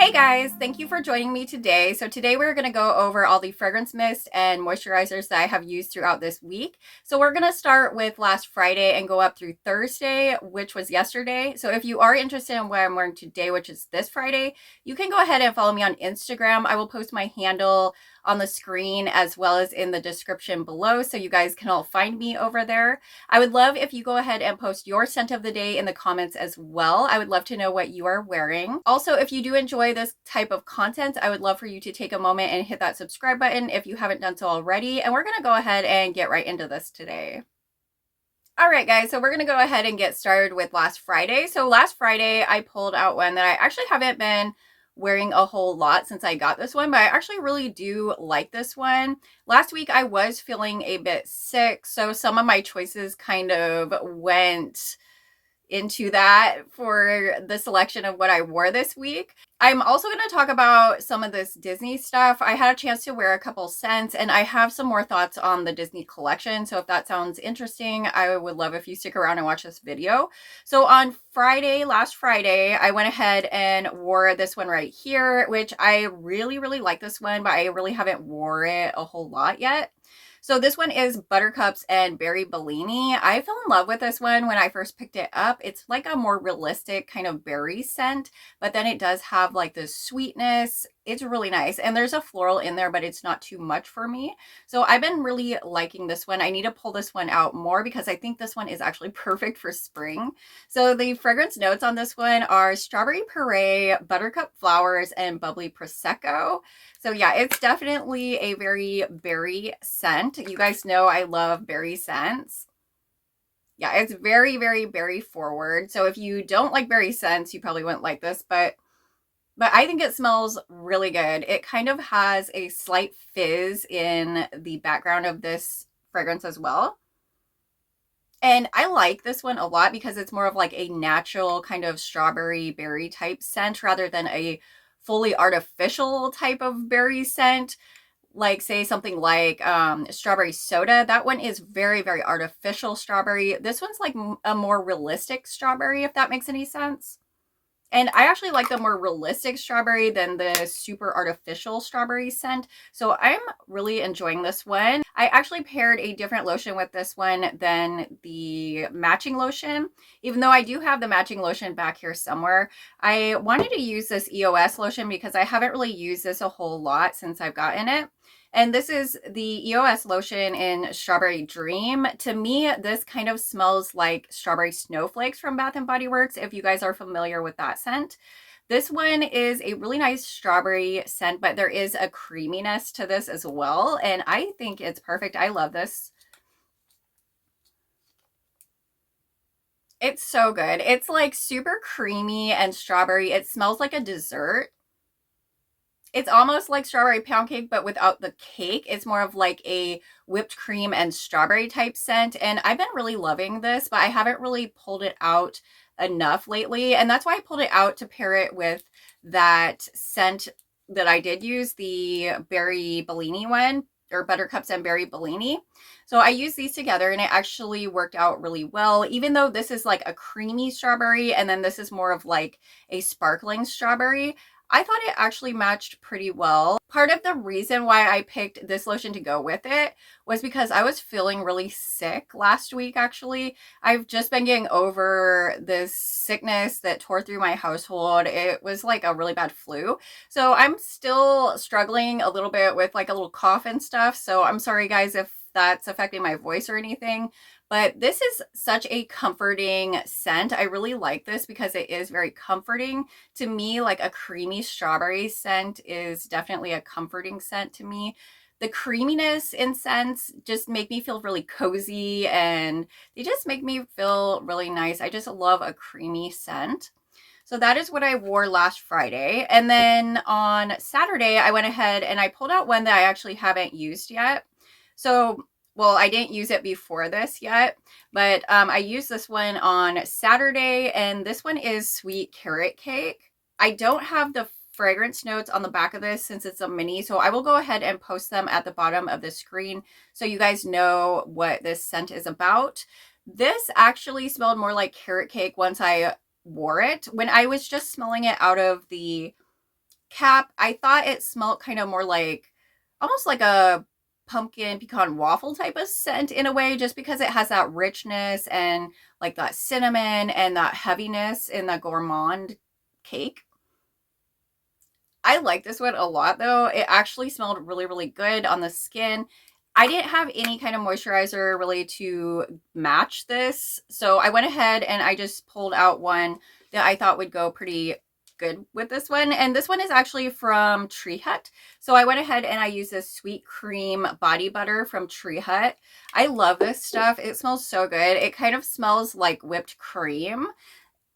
Hey guys, thank you for joining me today. So today we're going to go over all the fragrance mist and moisturizers that I have used throughout this week. So we're going to start with last Friday and go up through Thursday, which was yesterday. So if you are interested in what I'm wearing today, which is this Friday, you can go ahead and follow me on Instagram. I will post my handle on the screen as well as in the description below so you guys can all find me over there. I would love if you go ahead and post your scent of the day in the comments as well. I would love to know what you are wearing. Also, if you do enjoy this type of content, I would love for you to take a moment and hit that subscribe button if you haven't done so already. And we're going to go ahead and get right into this today. All right, guys, so we're going to go ahead and get started with last Friday. So last Friday, I pulled out one that I actually haven't been wearing a whole lot since I got this one, but I actually really do like this one. Last week, I was feeling a bit sick, so some of my choices kind of went into that for the selection of what I wore this week. I'm also going to talk about some of this Disney stuff. I had a chance to wear a couple scents and I have some more thoughts on the Disney collection. So if that sounds interesting, I would love if you stick around and watch this video. So on Friday, last Friday, I went ahead and wore this one right here, which I really like this one, but I really haven't wore it a whole lot yet. So this one is Buttercups and Berry Bellini. I fell in love with this one when I first picked it up. It's like a more realistic kind of berry scent, but then it does have like this sweetness. It's really nice. And there's a floral in there, but it's not too much for me. So I've been really liking this one. I need to pull this one out more because I think this one is actually perfect for spring. So the fragrance notes on this one are strawberry puree, buttercup flowers, and bubbly prosecco. So yeah, it's definitely a very berry scent. You guys know I love berry scents. Yeah, it's very berry forward. So if you don't like berry scents, you probably wouldn't like this, but I think it smells really good. It kind of has a slight fizz in the background of this fragrance as well. And I like this one a lot because it's more of like a natural kind of strawberry berry type scent rather than a fully artificial type of berry scent. Like say something like strawberry soda. That one is very artificial strawberry. This one's like a more realistic strawberry, if that makes any sense. And I actually like the more realistic strawberry than the super artificial strawberry scent. So I'm really enjoying this one. I actually paired a different lotion with this one than the matching lotion. Even though I do have the matching lotion back here somewhere, I wanted to use this EOS lotion because I haven't really used this a whole lot since I've gotten it. And this is the EOS lotion in Strawberry Dream. To me, this kind of smells like strawberry snowflakes from Bath & Body Works, if you guys are familiar with that scent. This one is a really nice strawberry scent, but there is a creaminess to this as well. And I think it's perfect. I love this. It's so good. It's like super creamy and strawberry. It smells like a dessert. It's almost like strawberry pound cake, but without the cake. It's more of like a whipped cream and strawberry type scent. And I've been really loving this, but I haven't really pulled it out enough lately. And that's why I pulled it out to pair it with that scent that I did use, the Berry Bellini one, or Buttercups and Berry Bellini. So I used these together and it actually worked out really well, even though this is like a creamy strawberry and then this is more of like a sparkling strawberry. I thought it actually matched pretty well. Part of the reason why I picked this lotion to go with it was because I was feeling really sick last week, actually. I've just been getting over this sickness that tore through my household. It was like a really bad flu. So I'm still struggling a little bit with like a little cough and stuff. So I'm sorry guys if that's affecting my voice or anything. But this is such a comforting scent. I really like this because it is very comforting. To me, like a creamy strawberry scent is definitely a comforting scent to me. The creaminess in scents just make me feel really cozy and they just make me feel really nice. I just love a creamy scent. So that is what I wore last Friday. And then on Saturday, I went ahead and I pulled out one that I actually haven't used yet. So well, I didn't use it before this yet, but I used this one on Saturday, and this one is Sweet Carrot Cake. I don't have the fragrance notes on the back of this since it's a mini, so I will go ahead and post them at the bottom of the screen so you guys know what this scent is about. This actually smelled more like carrot cake once I wore it. When I was just smelling it out of the cap, I thought it smelled kind of more like, almost like a pumpkin pecan waffle type of scent in a way, just because it has that richness and like that cinnamon and that heaviness in the gourmand cake. I like this one a lot though. It actually smelled really, really good on the skin. I didn't have any kind of moisturizer really to match this. So I went ahead and I just pulled out one that I thought would go pretty good with this one. And this one is actually from Tree Hut. So I went ahead and I used this sweet cream body butter from Tree Hut. I love this stuff. It smells so good. It kind of smells like whipped cream.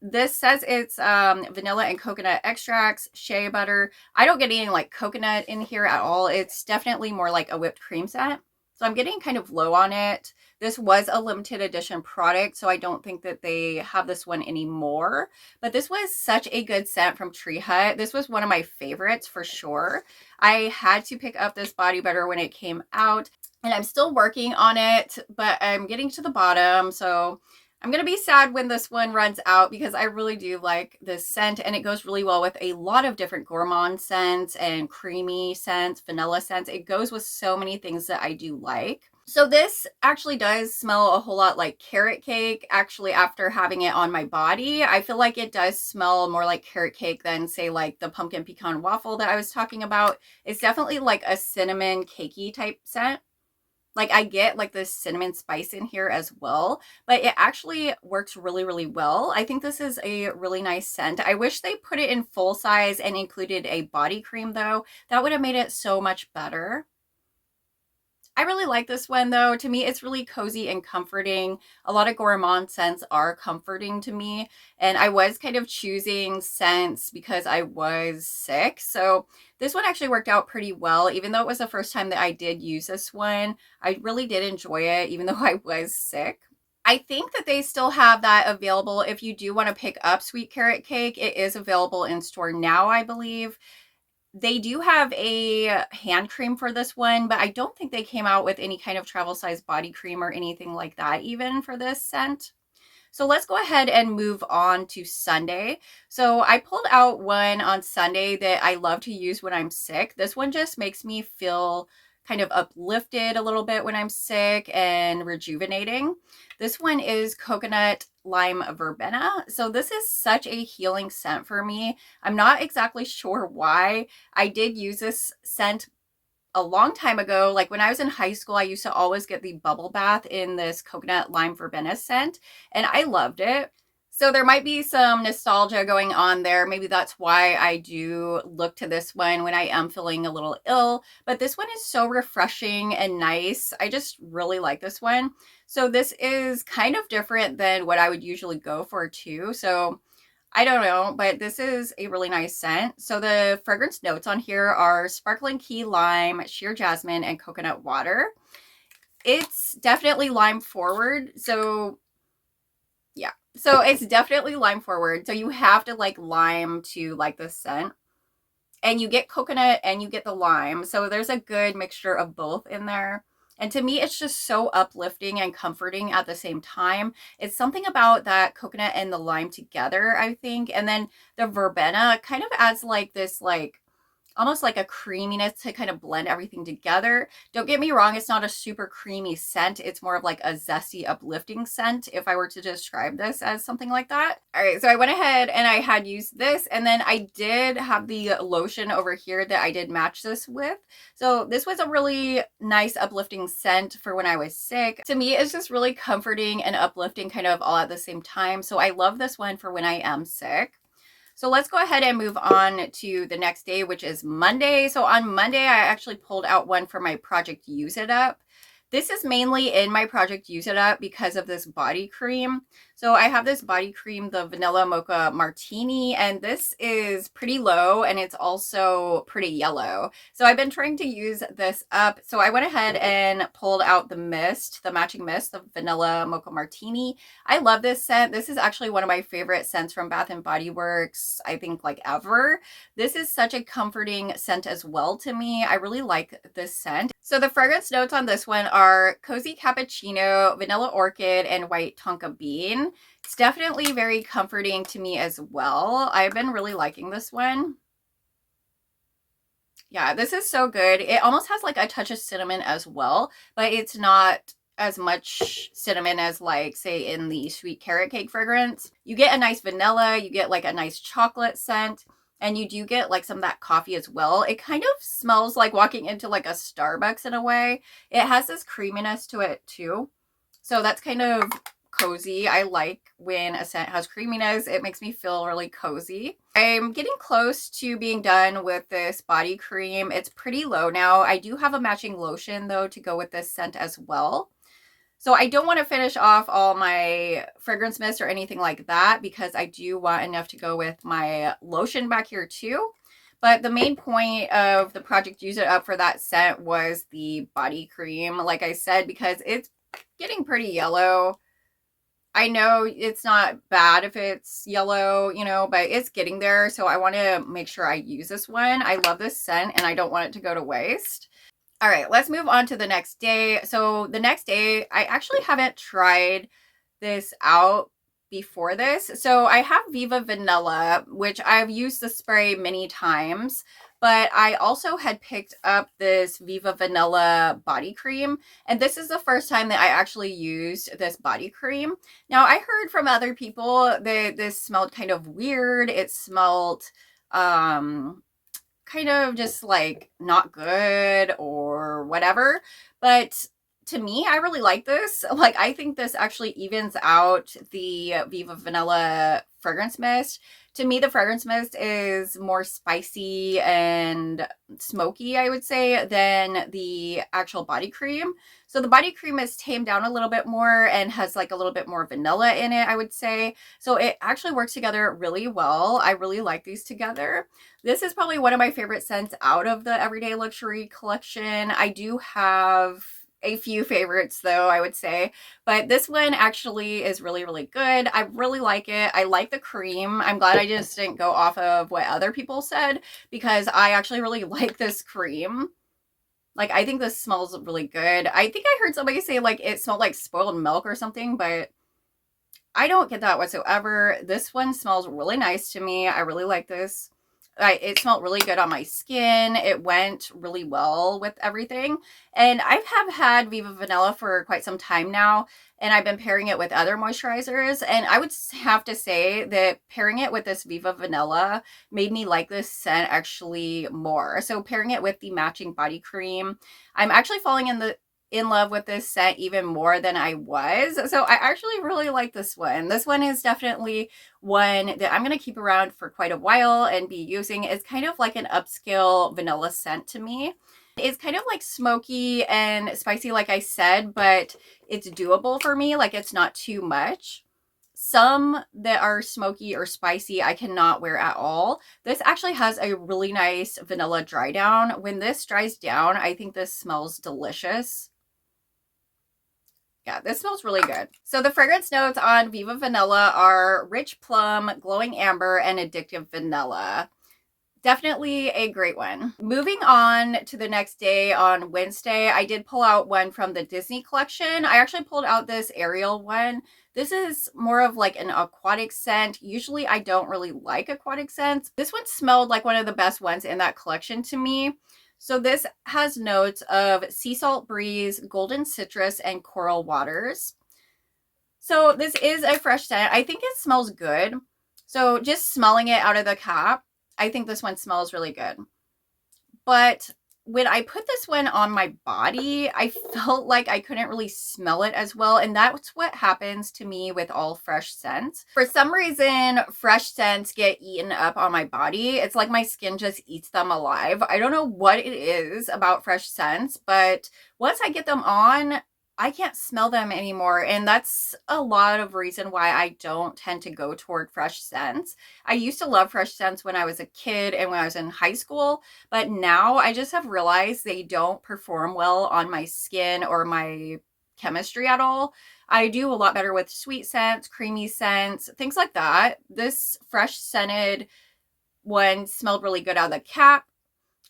This says it's vanilla and coconut extracts, shea butter. I don't get any like coconut in here at all. It's definitely more like a whipped cream scent. So I'm getting kind of low on it. This was a limited edition product, so I don't think that they have this one anymore. But this was such a good scent from Tree Hut. This was one of my favorites for sure. I had to pick up this body butter when it came out, and I'm still working on it, but I'm getting to the bottom, so I'm going to be sad when this one runs out because I really do like this scent, and it goes really well with a lot of different gourmand scents and creamy scents, vanilla scents. It goes with so many things that I do like. So this actually does smell a whole lot like carrot cake. Actually, after having it on my body, I feel like it does smell more like carrot cake than say like the pumpkin pecan waffle that I was talking about. It's definitely like a cinnamon cakey type scent. Like I get like this cinnamon spice in here as well, but it actually works really, really well. I think this is a really nice scent. I wish they put it in full size and included a body cream though. That would have made it so much better. I really like this one though. To me, it's really cozy and comforting. A lot of gourmand scents are comforting to me. And I was kind of choosing scents because I was sick. So this one actually worked out pretty well. Even though it was the first time that I did use this one, I really did enjoy it, even though I was sick. I think that they still have that available if you do want to pick up Sweet Carrot Cake. It is available in store now, I believe. They do have a hand cream for this one, but I don't think they came out with any kind of travel size body cream or anything like that even for this scent. So let's go ahead and move on to Sunday. So I pulled out one on Sunday that I love to use when I'm sick. This one just makes me feel kind of uplifted a little bit when I'm sick and rejuvenating. This one is coconut lime verbena. So this is such a healing scent for me. I'm not exactly sure why. I did use this scent a long time ago. Like when I was in high school, I used to always get the bubble bath in this coconut lime verbena scent, and I loved it. So there might be some nostalgia going on there. Maybe that's why I do look to this one when I am feeling a little ill. But this one is so refreshing and nice. I just really like this one. So this is kind of different than what I would usually go for too. So I don't know, but this is a really nice scent. So the fragrance notes on here are sparkling key lime, sheer jasmine, and coconut water. It's definitely lime forward. So yeah, so it's definitely lime forward. So you have to like lime to like this scent. And you get coconut and you get the lime. So there's a good mixture of both in there. And to me, it's just so uplifting and comforting at the same time. It's something about that coconut and the lime together, I think. And then the verbena kind of adds like this, like almost like a creaminess to kind of blend everything together. Don't get me wrong, it's not a super creamy scent. It's more of like a zesty, uplifting scent if I were to describe this as something like that. All right, so I went ahead and I had used this, and then I did have the lotion over here that I did match this with. So this was a really nice, uplifting scent for when I was sick. To me, it's just really comforting and uplifting kind of all at the same time. So I love this one for when I am sick. So let's go ahead and move on to the next day, which is Monday. So on Monday, I actually pulled out one for my Project Use It Up. This is mainly in my Project Use It Up because of this body cream. So I have this body cream, the Vanilla Mocha Martini, and this is pretty low and it's also pretty yellow. So I've been trying to use this up. So I went ahead and pulled out the mist, the matching mist, the Vanilla Mocha Martini. I love this scent. This is actually one of my favorite scents from Bath & Body Works, I think like ever. This is such a comforting scent as well to me. I really like this scent. So the fragrance notes on this one are cozy cappuccino, vanilla orchid, and white tonka bean. It's definitely very comforting to me as well. I've been really liking this one. Yeah, this is so good. It almost has like a touch of cinnamon as well, but it's not as much cinnamon as like say in the sweet carrot cake fragrance. You get a nice vanilla, you get like a nice chocolate scent, and you do get like some of that coffee as well. It kind of smells like walking into like a Starbucks in a way. It has this creaminess to it too. So that's kind of cozy. I like when a scent has creaminess. It makes me feel really cozy. I'm getting close to being done with this body cream. It's pretty low now. I do have a matching lotion though to go with this scent as well. So I don't want to finish off all my fragrance mist or anything like that because I do want enough to go with my lotion back here too. But the main point of the Project Use It Up for that scent was the body cream, like I said, because it's getting pretty yellow. I know it's not bad if it's yellow, you know, but it's getting there. So I want to make sure I use this one. I love this scent and I don't want it to go to waste. All right, let's move on to the next day. So the next day, I actually haven't tried this out before this. So I have Viva Vanilla, which I've used the spray many times, but I also had picked up this Viva Vanilla body cream, and this is the first time that I actually used this body cream. Now, I heard from other people that this smelled kind of weird. It smelled kind of just like not good or whatever. But to me, I really like this. Like, I think this actually evens out the Viva Vanilla fragrance mist. To me, the fragrance mist is more spicy and smoky, I would say, than the actual body cream. So the body cream is tamed down a little bit more and has like a little bit more vanilla in it, I would say. So it actually works together really well. I really like these together. This is probably one of my favorite scents out of the Everyday Luxury collection. I do have a few favorites though, I would say, but this one actually is really, really good. I really like it. I like the cream. I'm glad I just didn't go off of what other people said because I actually really like this cream. Like, I think this smells really good. I think I heard somebody say like it smelled like spoiled milk or something, but I don't get that whatsoever. This one smells really nice to me. I really like this. It smelled really good on my skin. It went really well with everything. And I have had Viva Vanilla for quite some time now, and I've been pairing it with other moisturizers. And I would have to say that pairing it with this Viva Vanilla made me like this scent actually more. So pairing it with the matching body cream, I'm actually falling in love with this scent even more than I was. So I actually really like this one. This one is definitely one that I'm going to keep around for quite a while and be using. It's kind of like an upscale vanilla scent to me. It's kind of like smoky and spicy, like I said, but it's doable for me. Like, it's not too much. Some that are smoky or spicy I cannot wear at all. This actually has a really nice vanilla dry down. When this dries down, I think this smells delicious. Yeah, this smells really good. So the fragrance notes on Viva Vanilla are rich plum, glowing amber, and addictive vanilla. Definitely a great one. Moving on to the next day on Wednesday, I did pull out one from the Disney collection. I actually pulled out this Ariel one. This is more of like an aquatic scent. Usually I don't really like aquatic scents. This one smelled like one of the best ones in that collection to me. So this has notes of sea salt breeze, golden citrus, and coral waters. So this is a fresh scent. I think it smells good. So just smelling it out of the cap, I think this one smells really good. But when I put this one on my body, I felt like I couldn't really smell it as well. And that's what happens to me with all fresh scents. For some reason, fresh scents get eaten up on my body. It's like my skin just eats them alive. I don't know what it is about fresh scents, but once I get them on, I can't smell them anymore. And that's a lot of reason why I don't tend to go toward fresh scents. I used to love fresh scents when I was a kid and when I was in high school, but now I just have realized they don't perform well on my skin or my chemistry at all. I do a lot better with sweet scents, creamy scents, things like that. This fresh scented one smelled really good out of the cap.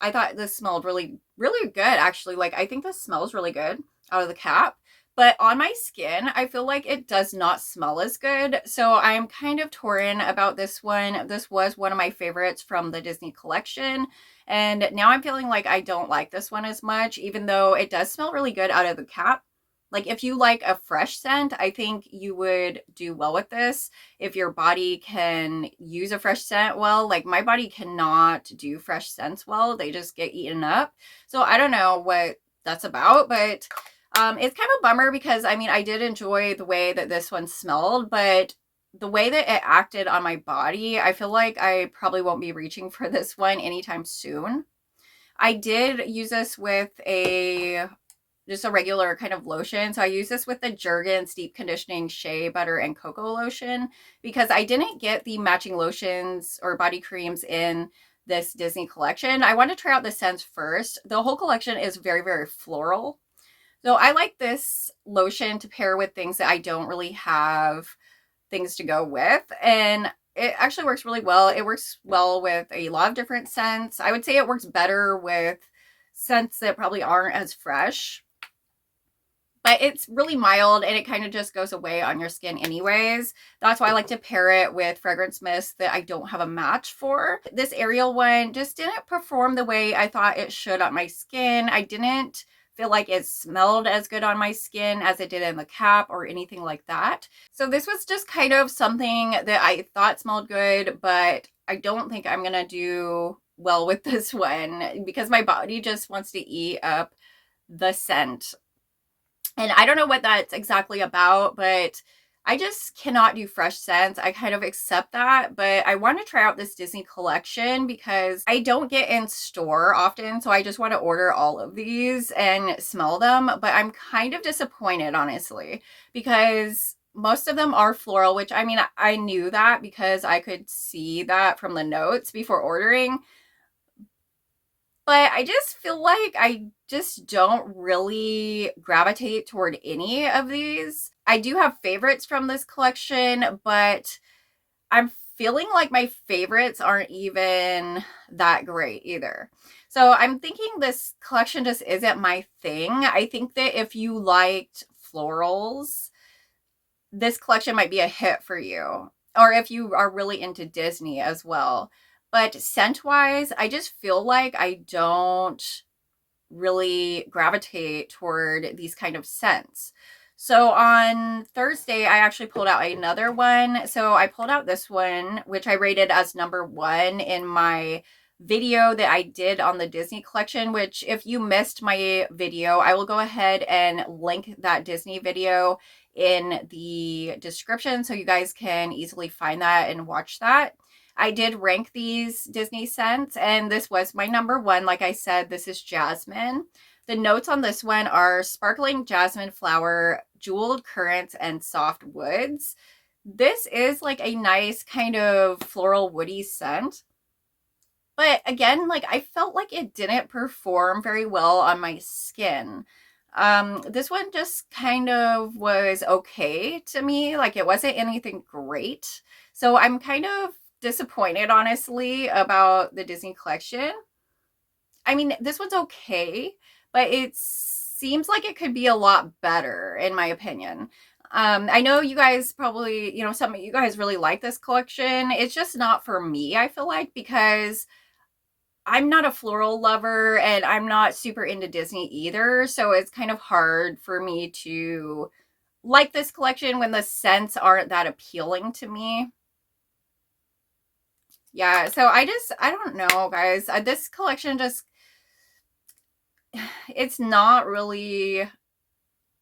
I thought this smelled really, really good, actually. Like, I think this smells really good out of the cap. But on my skin, I feel like it does not smell as good. So I'm kind of torn about this one. This was one of my favorites from the Disney collection. And now I'm feeling like I don't like this one as much, even though it does smell really good out of the cap. Like if you like a fresh scent, I think you would do well with this. If your body can use a fresh scent well, like my body cannot do fresh scents well. They just get eaten up. So I don't know what that's about, but it's kind of a bummer because I mean, I did enjoy the way that this one smelled, but the way that it acted on my body, I feel like I probably won't be reaching for this one anytime soon. I did use this with just a regular kind of lotion. So I use this with the Jergens Deep Conditioning Shea Butter and Cocoa Lotion because I didn't get the matching lotions or body creams in this Disney collection. I wanted to try out the scents first. The whole collection is very, very floral. So I like this lotion to pair with things that I don't really have things to go with. And it actually works really well. It works well with a lot of different scents. I would say it works better with scents that probably aren't as fresh. But it's really mild and it kind of just goes away on your skin anyways. That's why I like to pair it with fragrance mist that I don't have a match for. This Ariel one just didn't perform the way I thought it should on my skin. I didn't feel like it smelled as good on my skin as it did in the cap or anything like that. So this was just kind of something that I thought smelled good, but I don't think I'm gonna do well with this one because my body just wants to eat up the scent. And I don't know what that's exactly about, but I just cannot do fresh scents. I kind of accept that, but I want to try out this Disney collection because I don't get in store often. So I just want to order all of these and smell them. But I'm kind of disappointed, honestly, because most of them are floral, which I mean, I knew that because I could see that from the notes before ordering. But I just feel like I just don't really gravitate toward any of these. I do have favorites from this collection, but I'm feeling like my favorites aren't even that great either. So I'm thinking this collection just isn't my thing. I think that if you liked florals, this collection might be a hit for you. Or if you are really into Disney as well. But scent-wise, I just feel like I don't really gravitate toward these kind of scents. So on Thursday, I actually pulled out another one. So I pulled out this one, which I rated as #1 in my video that I did on the Disney collection, which if you missed my video, I will go ahead and link that Disney video in the description so you guys can easily find that and watch that. I did rank these Disney scents, and this was my #1. Like I said, this is Jasmine. The notes on this one are sparkling jasmine flower, jeweled currants, and soft woods. This is like a nice kind of floral woody scent. But again, like I felt like it didn't perform very well on my skin. This one just kind of was okay to me. Like it wasn't anything great. So I'm kind of disappointed, honestly, about the Disney collection. I mean, this one's okay, but it seems like it could be a lot better, in my opinion. I know you guys probably, some of you guys really like this collection. It's just not for me, I feel like, because I'm not a floral lover and I'm not super into Disney either. So it's kind of hard for me to like this collection when the scents aren't that appealing to me. Yeah, so I don't know, guys. This collection just, it's not really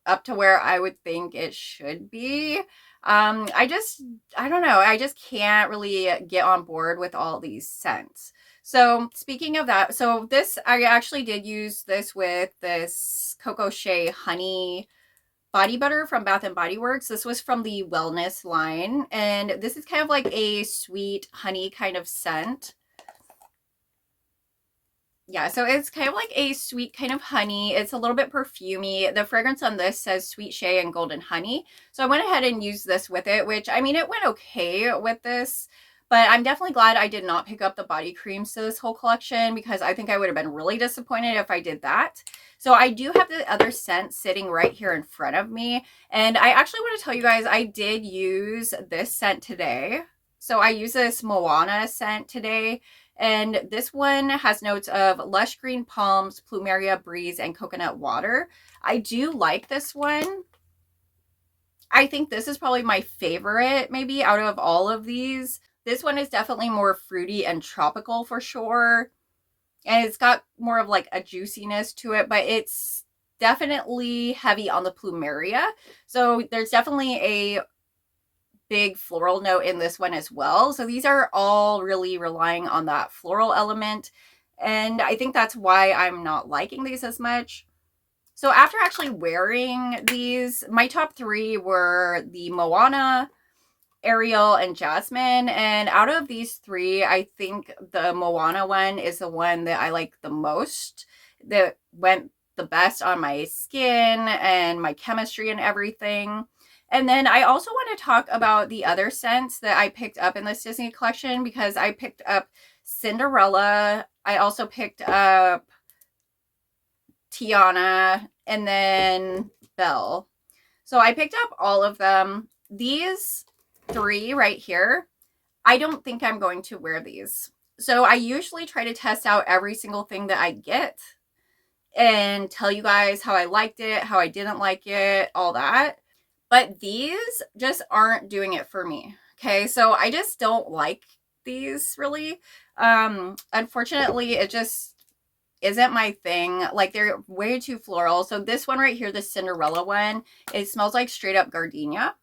up to where I would think it should be. I don't know. I just can't really get on board with all these scents. So speaking of that, so this, I actually did use this with this Cocoa Shea Honey body butter from Bath and Body Works. This was from the Wellness line, and this is kind of like a sweet honey kind of scent. Yeah, so it's kind of like a sweet kind of honey. It's a little bit perfumey. The fragrance on this says sweet shea and golden honey. So I went ahead and used this with it, which, I mean, it went okay with this, But I'm definitely glad I did not pick up the body creams to this whole collection, because I think I would have been really disappointed if I did that. So I do have the other scent sitting right here in front of me. And I actually want to tell you guys, I did use this scent today. So I use this Moana scent today. And this one has notes of lush green palms, plumeria, breeze, and coconut water. I do like this one. I think this is probably my favorite, maybe, out of all of these. This one is definitely more fruity and tropical for sure. And it's got more of like a juiciness to it, but it's definitely heavy on the plumeria. So there's definitely a big floral note in this one as well. So these are all really relying on that floral element. And I think that's why I'm not liking these as much. So after actually wearing these, my top three were the Moana, Ariel, and Jasmine. And out of these three, I think the Moana one is the one that I like the most, that went the best on my skin and my chemistry and everything. And then I also want to talk about the other scents that I picked up in this Disney collection, because I picked up Cinderella. I also picked up Tiana, and then Belle. So I picked up all of them. These three right here, I don't think I'm going to wear these. So I usually try to test out every single thing that I get and tell you guys how I liked it, how I didn't like it, all that. But these just aren't doing it for me. Okay, so I just don't like these really. Unfortunately, it just isn't my thing. Like, they're way too floral. So this one right here, the Cinderella one, it smells like straight up gardenia.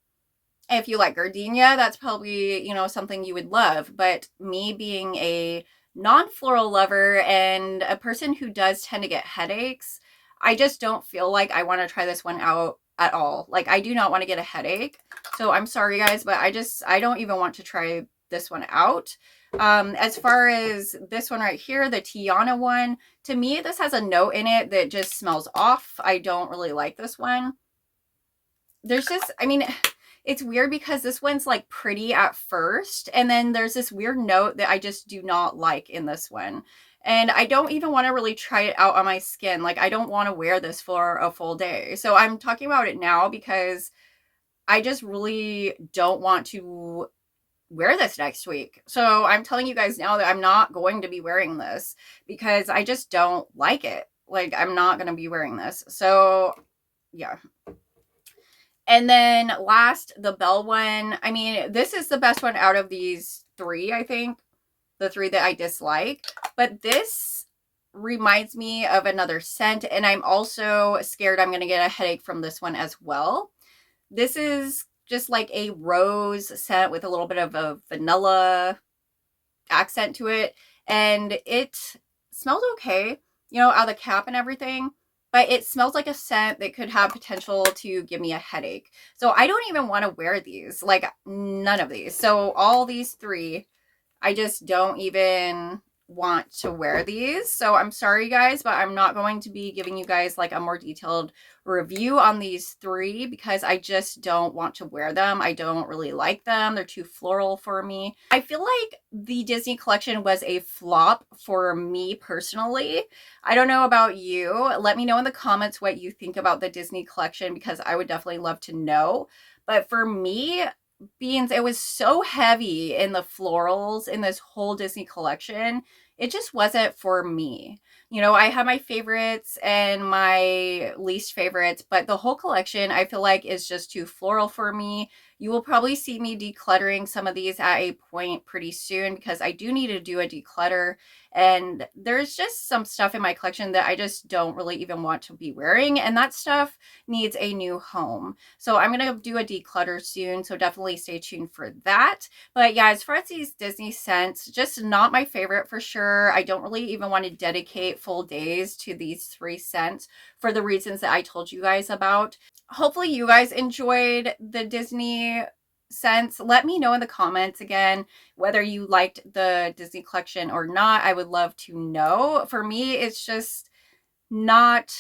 If you like gardenia, that's probably, something you would love. But me being a non-floral lover and a person who does tend to get headaches, I just don't feel like I want to try this one out at all. Like, I do not want to get a headache. So I'm sorry guys, but I don't even want to try this one out. As far as this one right here, the Tiana one, to me, this has a note in it that just smells off. I don't really like this one. There's just, it's weird because this one's like pretty at first, and then there's this weird note that I just do not like in this one. And I don't even want to really try it out on my skin. Like, I don't want to wear this for a full day. So I'm talking about it now because I just really don't want to wear this next week. So I'm telling you guys now that I'm not going to be wearing this because I just don't like it. Like, I'm not going to be wearing this. So yeah. And then last, the Belle one. This is the best one out of these three, I think. The three that I dislike. But this reminds me of another scent, and I'm also scared I'm going to get a headache from this one as well. This is just like a rose scent with a little bit of a vanilla accent to it. And it smells okay, out of the cap and everything. But it smells like a scent that could have potential to give me a headache. So I don't even want to wear these. Like, none of these. So all these three, I just don't even want to wear these. So I'm sorry guys, but I'm not going to be giving you guys like a more detailed review on these three because I just don't want to wear them. I don't really like them. They're too floral for me. I feel like the Disney collection was a flop for me personally. I don't know about you. Let me know in the comments what you think about the Disney collection, because I would definitely love to know. But for me, Beans, it was so heavy in the florals in this whole Disney collection. It just wasn't for me. I have my favorites and my least favorites, but the whole collection I feel like is just too floral for me. You will probably see me decluttering some of these at a point pretty soon because I do need to do a declutter, and there's just some stuff in my collection that I just don't really even want to be wearing, and that stuff needs a new home. So I'm going to do a declutter soon, so definitely stay tuned for that. But yeah, as far as these Disney scents, just not my favorite for sure. I don't really even want to dedicate full days to these three scents for the reasons that I told you guys about. Hopefully you guys enjoyed the Disney scents. Let me know in the comments again whether you liked the Disney collection or not. I would love to know. For me, it's just not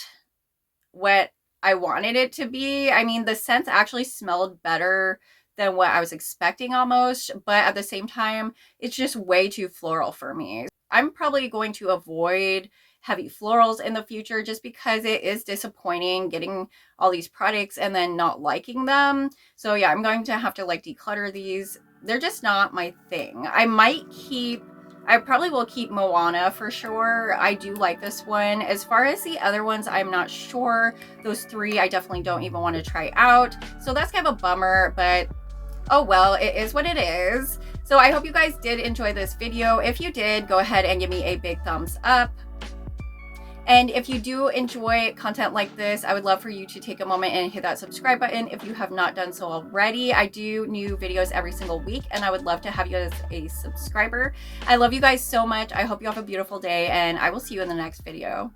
what I wanted it to be. The scents actually smelled better than what I was expecting almost, but at the same time, it's just way too floral for me. I'm probably going to avoid heavy florals in the future just because it is disappointing getting all these products and then not liking them. So yeah, I'm going to have to like declutter these. They're just not my thing. I probably will keep Moana for sure. I do like this one. As far as the other ones, I'm not sure. Those three I definitely don't even want to try out. So that's kind of a bummer, but oh well, it is what it is. So I hope you guys did enjoy this video. If you did, go ahead and give me a big thumbs up. And if you do enjoy content like this, I would love for you to take a moment and hit that subscribe button if you have not done so already. I do new videos every single week, and I would love to have you as a subscriber. I love you guys so much. I hope you have a beautiful day, and I will see you in the next video.